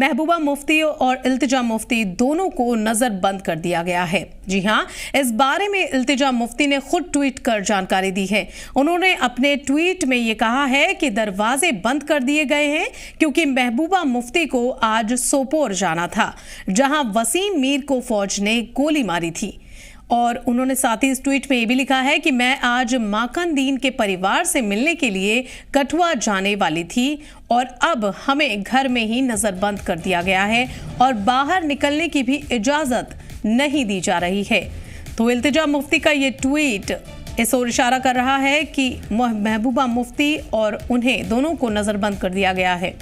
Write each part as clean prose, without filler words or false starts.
महबूबा मुफ्ती और इल्तिजा मुफ्ती दोनों को नजरबंद कर दिया गया है। जी हां, इस बारे में इल्तिजा मुफ्ती ने खुद ट्वीट कर जानकारी दी है। उन्होंने अपने ट्वीट में ये कहा है कि दरवाजे बंद कर दिए गए हैं क्योंकि महबूबा मुफ्ती को आज सोपोर जाना था, जहां वसीम मीर को फौज ने गोली मारी थी। और उन्होंने साथ ही इस ट्वीट में ये भी लिखा है कि मैं आज माकनदीन के परिवार से मिलने के लिए कठुआ जाने वाली थी और अब हमें घर में ही नजरबंद कर दिया गया है और बाहर निकलने की भी इजाजत नहीं दी जा रही है। तो इल्तिजा मुफ्ती का ये ट्वीट इस ओर इशारा कर रहा है कि महबूबा मुफ्ती और उन्हें दोनों को नजरबंद कर दिया गया है।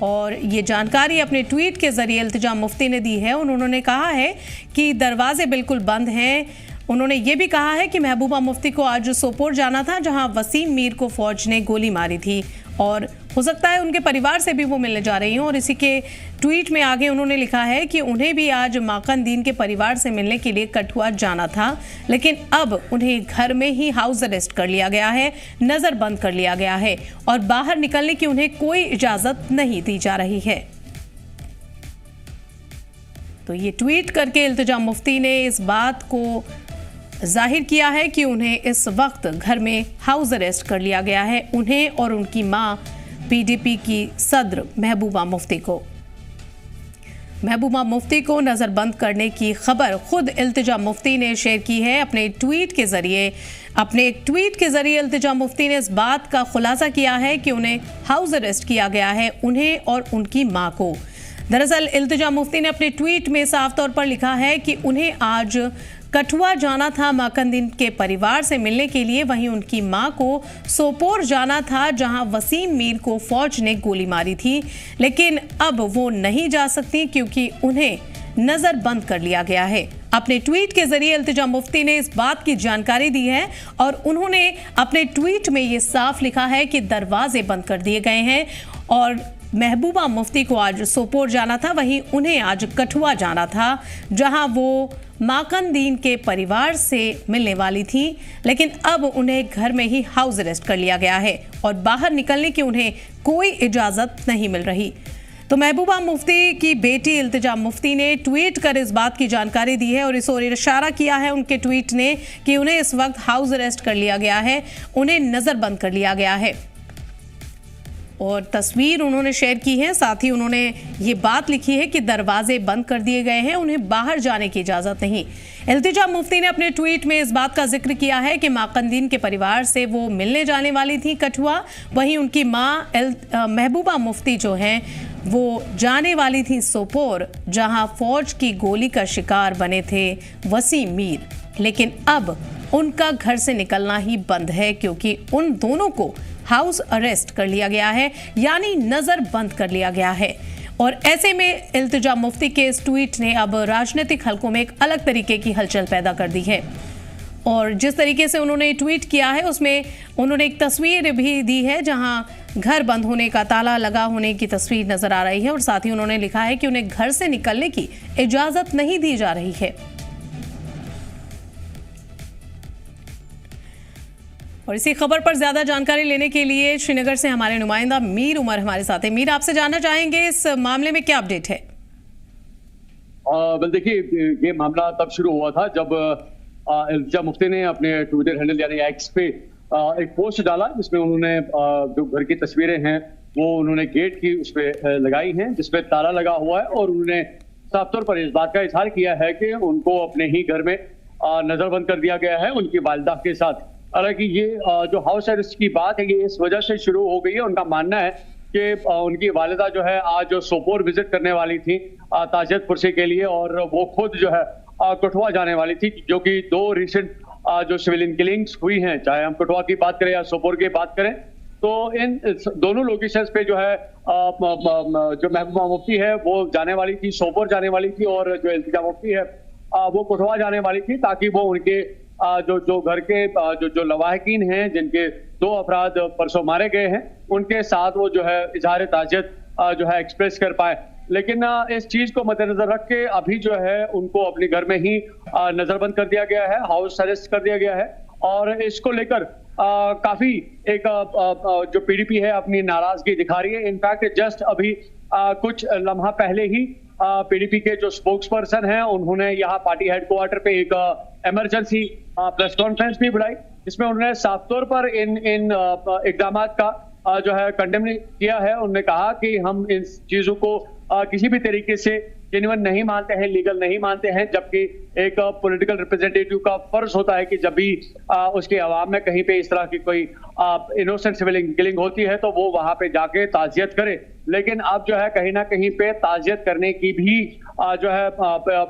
और ये जानकारी अपने ट्वीट के जरिए इल्तिजा मुफ्ती ने दी है। उन्होंने कहा है कि दरवाजे बिल्कुल बंद हैं। उन्होंने ये भी कहा है कि महबूबा मुफ्ती को आज सोपोर जाना था, जहां वसीम मीर को फौज ने गोली मारी थी और हो सकता है उनके परिवार से भी वो मिलने जा रही हूँ। और इसी के ट्वीट में आगे उन्होंने लिखा है कि उन्हें भी आज माकनदीन के परिवार से मिलने के लिए कठुआ जाना था, लेकिन अब उन्हें घर में ही हाउस अरेस्ट कर लिया गया है, नजरबंद कर लिया गया है और बाहर निकलने की उन्हें कोई इजाजत नहीं दी जा रही है। तो ये ट्वीट करके इल्तिजा मुफ्ती ने इस बात को जाहिर किया है कि उन्हें इस वक्त घर में हाउस अरेस्ट कर लिया गया है, उन्हें और उनकी मां पीडीपी की सदर महबूबा मुफ्ती को। महबूबा मुफ्ती को नजरबंद करने की खबर खुद इल्तिजा मुफ्ती ने शेयर की है अपने एक ट्वीट के जरिए। इल्तिजा मुफ्ती ने इस बात का खुलासा किया है कि उन्हें हाउस अरेस्ट किया गया है, उन्हें और उनकी मां को। दरअसल इल्तिजा मुफ्ती ने अपने ट्वीट में साफ तौर पर लिखा है कि उन्हें आज कठुआ जाना था माकनदीन के परिवार से मिलने के लिए, वहीं उनकी मां को सोपोर जाना था, जहां वसीम मीर को फौज ने गोली मारी थी, लेकिन अब वो नहीं जा सकती क्योंकि उन्हें नजरबंद कर लिया गया है। अपने ट्वीट के जरिए इल्तिजा मुफ्ती ने इस बात की जानकारी दी है और उन्होंने अपने ट्वीट में ये साफ लिखा है कि दरवाजे बंद कर दिए गए हैं और महबूबा मुफ्ती को आज सोपोर जाना था, वहीं उन्हें आज कठुआ जाना था, जहां वो माकनदीन के परिवार से मिलने वाली थी, लेकिन अब उन्हें घर में ही हाउस अरेस्ट कर लिया गया है और बाहर निकलने की उन्हें कोई इजाजत नहीं मिल रही। तो महबूबा मुफ्ती की बेटी इल्तिजा मुफ्ती ने ट्वीट कर इस बात की जानकारी दी है और इस ओर इशारा किया है उनके ट्वीट ने कि उन्हें इस वक्त हाउस अरेस्ट कर लिया गया है, उन्हें नजरबंद कर लिया गया है और तस्वीर उन्होंने शेयर की है। साथ ही उन्होंने ये बात लिखी है कि दरवाजे बंद कर दिए गए हैं, उन्हें बाहर जाने की इजाजत नहीं। इल्तिजा मुफ्ती ने अपने ट्वीट में इस बात का जिक्र किया है कि माकनदीन के परिवार से वो मिलने जाने वाली थी कठुआ, वहीं उनकी मां महबूबा मुफ्ती जो हैं वो जाने वाली थी सोपोर, जहां फौज की गोली का शिकार बने थे वसीम मीर, लेकिन अब उनका घर से निकलना ही बंद है क्योंकि उन दोनों को हाउस अरेस्ट कर लिया गया है, यानी नजर बंद कर लिया गया है। और ऐसे में इल्तिजा मुफ्ती के इस ट्वीट ने अब राजनीतिक हलकों में एक अलग तरीके की हलचल पैदा कर दी है। और जिस तरीके से उन्होंने ट्वीट किया है उसमें उन्होंने एक तस्वीर भी दी है जहां घर बंद होने का, ताला लगा होने की तस्वीर नजर आ रही है और साथ ही उन्होंने लिखा है कि उन्हें घर से निकलने की इजाजत नहीं दी जा रही है। और इसी खबर पर ज्यादा जानकारी लेने के लिए श्रीनगर से हमारे नुमाइंदा मीर उमर हमारे साथ है। मीर, आपसे जानना चाहेंगे इस मामले में क्या अपडेट है? देखिए, ये मामला तब शुरू हुआ था जब इल्तिजा मुफ्ती ने अपने ट्विटर हैंडल यानी एक्स पे एक पोस्ट डाला जिसमें उन्होंने जो घर की तस्वीरें हैं वो उन्होंने गेट की उस पर लगाई हैं जिसपे ताला लगा हुआ है और उन्होंने साफ तौर पर इस बात का इजहार किया है कि उनको अपने ही घर में नजरबंद कर दिया गया है उनकी वालिदा के साथ। हालांकि ये जो हाउस अरेस्ट की बात है ये इस वजह से शुरू हो गई है, उनका मानना है कि उनकी वालिदा जो है आज सोपोर विजिट करने वाली थी ताजियत पुरसी के लिए और वो खुद जो है कठुआ जाने वाली थी, जो कि दो रिसेंट जो सिविलियन किलिंग्स हुई हैं, चाहे हम कठुआ की बात करें या सोपोर की बात करें, तो इन दोनों लोकेशंस पे जो है जो महबूबा मुफ्ती है वो जाने वाली थी, सोपोर जाने वाली थी और जो इल्तिजा मुफ्ती है वो कठुआ जाने वाली थी ताकि वो उनके जो घर के जो लवाहकीन हैं जिनके 2 अफराद परसों मारे गए हैं उनके साथ वो जो है इजहार ताजियत जो है एक्सप्रेस कर पाए। लेकिन इस चीज को मद्देनजर रख के अभी जो है उनको अपने घर में ही नजरबंद कर दिया गया है, हाउस अरेस्ट कर दिया गया है और इसको लेकर काफी एक जो पीडीपी है अपनी नाराजगी दिखा रही है। इनफैक्ट जस्ट अभी कुछ लम्हा पहले ही पीडीपी के जो स्पोक्स पर्सन हैं उन्होंने यहाँ पार्टी हेडक्वार्टर पे एक इमरजेंसी प्रेस कॉन्फ्रेंस भी बुलाई, जिसमें उन्होंने साफ तौर पर इन इकदाम का जो है कंडेम किया है। उन्होंने कहा कि हम इन चीजों को किसी भी तरीके से जेन्युइन नहीं मानते हैं, लीगल नहीं मानते हैं, जबकि एक पॉलिटिकल रिप्रेजेंटेटिव का फर्ज होता है कि जब भी उसके अवाम में कहीं पे इस तरह की कोई इनोसेंट सिविल किलिंग होती है तो वो वहां पे जाके ताजियत करे। लेकिन अब जो है कहीं ना कहीं पे ताजियत करने की भी जो है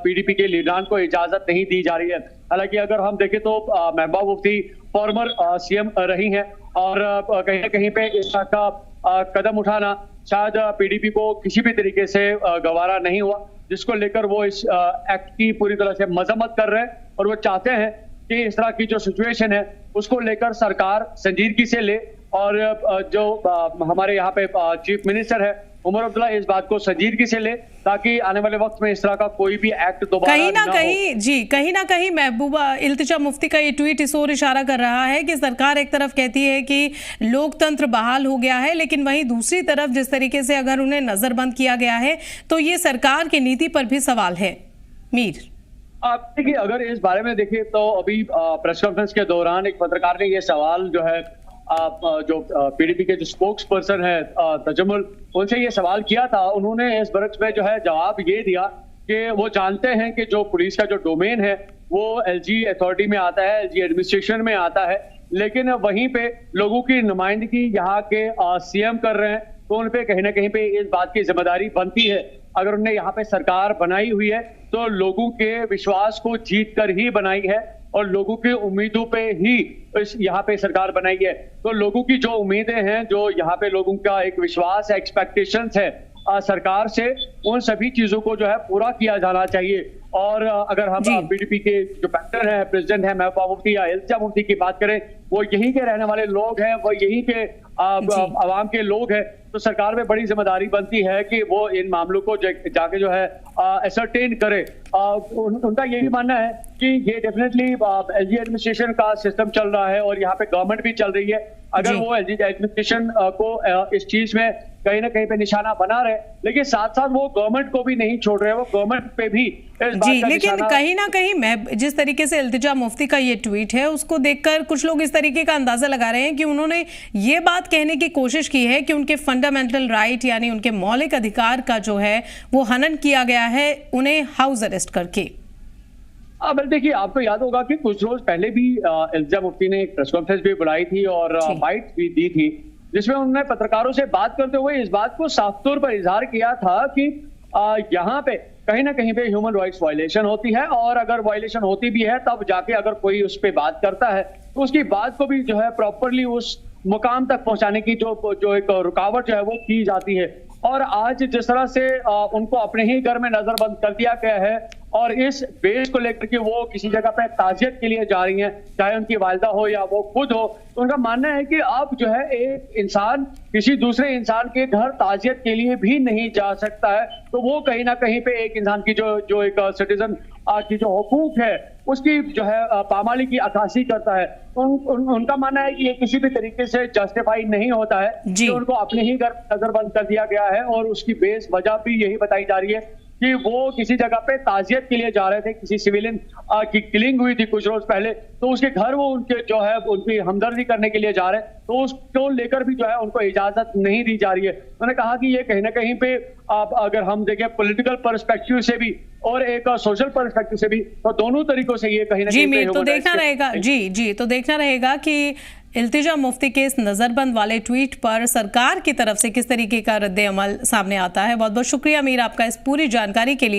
पीडीपी के लीडरान को इजाजत नहीं दी जा रही है। हालांकि अगर हम देखें तो महबूबा मुफ्ती फॉर्मर सीएम रही हैं और कहीं ना कहीं पे इस तरह का कदम उठाना शायद पीडीपी को किसी भी तरीके से गवारा नहीं हुआ, जिसको लेकर वो इस एक्ट की पूरी तरह से मजम्मत कर रहे हैं और वो चाहते हैं कि इस तरह की जो सिचुएशन है उसको लेकर सरकार संजीदगी से ले और जो हमारे यहाँ पे चीफ मिनिस्टर है उमर अब्दुल्ला इस बात को संजीदगी से ले, ताकि आने वाले वक्त में इस तरह का कोई भी एक्ट दोबारा कहीं ना कहीं महबूबा इल्तिजा मुफ्ती का ये ट्वीट इस ओर इशारा कर रहा है कि सरकार एक तरफ कहती है कि लोकतंत्र बहाल हो गया है, लेकिन वहीं दूसरी तरफ जिस तरीके से अगर उन्हें नजरबंद किया गया है तो ये सरकार की नीति पर भी सवाल है। मीर, आप देखिए, अगर इस बारे में देखिए तो अभी प्रेस कॉन्फ्रेंस के दौरान एक पत्रकार ने ये सवाल जो है जो पीडीपी के जो स्पोक्स पर्सन है तजम्मुल, उनसे ये सवाल किया था। उन्होंने इस बरक्स में जो है जवाब ये दिया कि वो जानते हैं कि जो पुलिस का जो डोमेन है वो एलजी अथॉरिटी में आता है, एलजी एडमिनिस्ट्रेशन में आता है, लेकिन वहीं पे लोगों की नुमाइंदगी यहाँ के सीएम कर रहे हैं, तो उन पे कहीं ना कहीं पे इस बात की जिम्मेदारी बनती है। अगर उन्होंने यहाँ पे सरकार बनाई हुई है तो लोगों के विश्वास को जीत कर ही बनाई है और लोगों की उम्मीदों पे ही यहाँ पे सरकार बनाई है। तो लोगों की जो उम्मीदें हैं, जो यहाँ पे लोगों का एक विश्वास है, एक्सपेक्टेशंस है सरकार से, उन सभी चीजों को जो है पूरा किया जाना चाहिए। और अगर हम पीडीपी के जो पैक्टर है, प्रेसिडेंट है महबूबा मुफ्ती या इल्तिजा मुफ्ती की बात करें, वो यहीं के रहने वाले लोग हैं, वो यहीं के आवाम के लोग हैं, तो सरकार में बड़ी जिम्मेदारी बनती है कि वो इन मामलों को जाके जो है असरटेन करे। उनका ये भी मानना है कि ये डेफिनेटली एलजी एडमिनिस्ट्रेशन का सिस्टम चल रहा है और यहाँ पे गवर्नमेंट भी चल रही है। अगर वो एलजी एडमिनिस्ट्रेशन को इस चीज में कहीं ना कहीं पे निशाना बना रहे, लेकिन साथ साथ वो गवर्नमेंट को भी नहीं छोड़ रहे, वो गवर्नमेंट पे भी इस बात का लेकिन कहीं ना कहीं मैं जिस तरीके से इल्तिजा मुफ्ती का ये ट्वीट है उसको देखकर कुछ लोग इस तरीके का अंदाजा लगा रहे हैं कि उन्होंने ये बात कहने की कोशिश की है कि उनके फंडामेंटल राइट यानी उनके मौलिक अधिकार का जो है वो हनन किया गया है उन्हें हाउस अरेस्ट करके। अब देखिए, आपको याद होगा कि कुछ रोज पहले भी इल्तिजा मुफ्ती ने एक प्रेस कॉन्फ्रेंस भी बुलाई थी और बाइट भी दी थी, जिसमें उन्होंने पत्रकारों से बात करते हुए इस बात को साफ तौर पर इजहार किया था कि यहाँ पे कहीं ना कहीं पे ह्यूमन राइट्स वायलेशन होती है और अगर वायलेशन होती भी है तब जाके अगर कोई उस पर बात करता है तो उसकी बात को भी जो है प्रॉपरली उस मुकाम तक पहुंचाने की जो एक रुकावट जो है वो की जाती है। और आज जिस तरह से उनको अपने ही घर में नजरबंद कर दिया गया है और इस बेस को लेकर के वो किसी जगह पे ताजियत के लिए जा रही हैं, चाहे उनकी वालिदा हो या वो खुद हो, तो उनका मानना है कि अब जो है एक इंसान किसी दूसरे इंसान के घर ताजियत के लिए भी नहीं जा सकता है। तो वो कहीं ना कहीं पे एक इंसान की जो एक सिटीजन की जो हुकूक है उसकी जो है पामाली की अक्कासी करता है। उनका मानना है कि ये किसी भी तरीके से जस्टिफाई नहीं होता है कि उनको अपने ही घर नजरबंद कर दिया गया है और उसकी बेस वजह भी यही बताई जा रही है कि वो किसी जगह पे ताजियत के लिए जा रहे थे, किसी सिविलियन की किलिंग हुई थी कुछ रोज पहले, तो उसके घर वो उनके जो है उनकी हमदर्दी करने के लिए जा रहे हैं, तो उसको लेकर भी जो है उनको इजाजत नहीं दी जा रही है। उन्होंने कहा कि ये कहीं ना कहीं पे अगर हम देखें पॉलिटिकल पर्सपेक्टिव से भी और एक सोशल पर्सपेक्टिव से भी, तो दोनों तरीकों से ये कहीं ना कहीं तो देखना रहेगा तो देखना रहेगा कि इल्तिजा मुफ्ती के इस नजरबंद वाले ट्वीट पर सरकार की तरफ से किस तरीके का रद्द अमल सामने आता है। बहुत बहुत शुक्रिया मीर आपका इस पूरी जानकारी के लिए।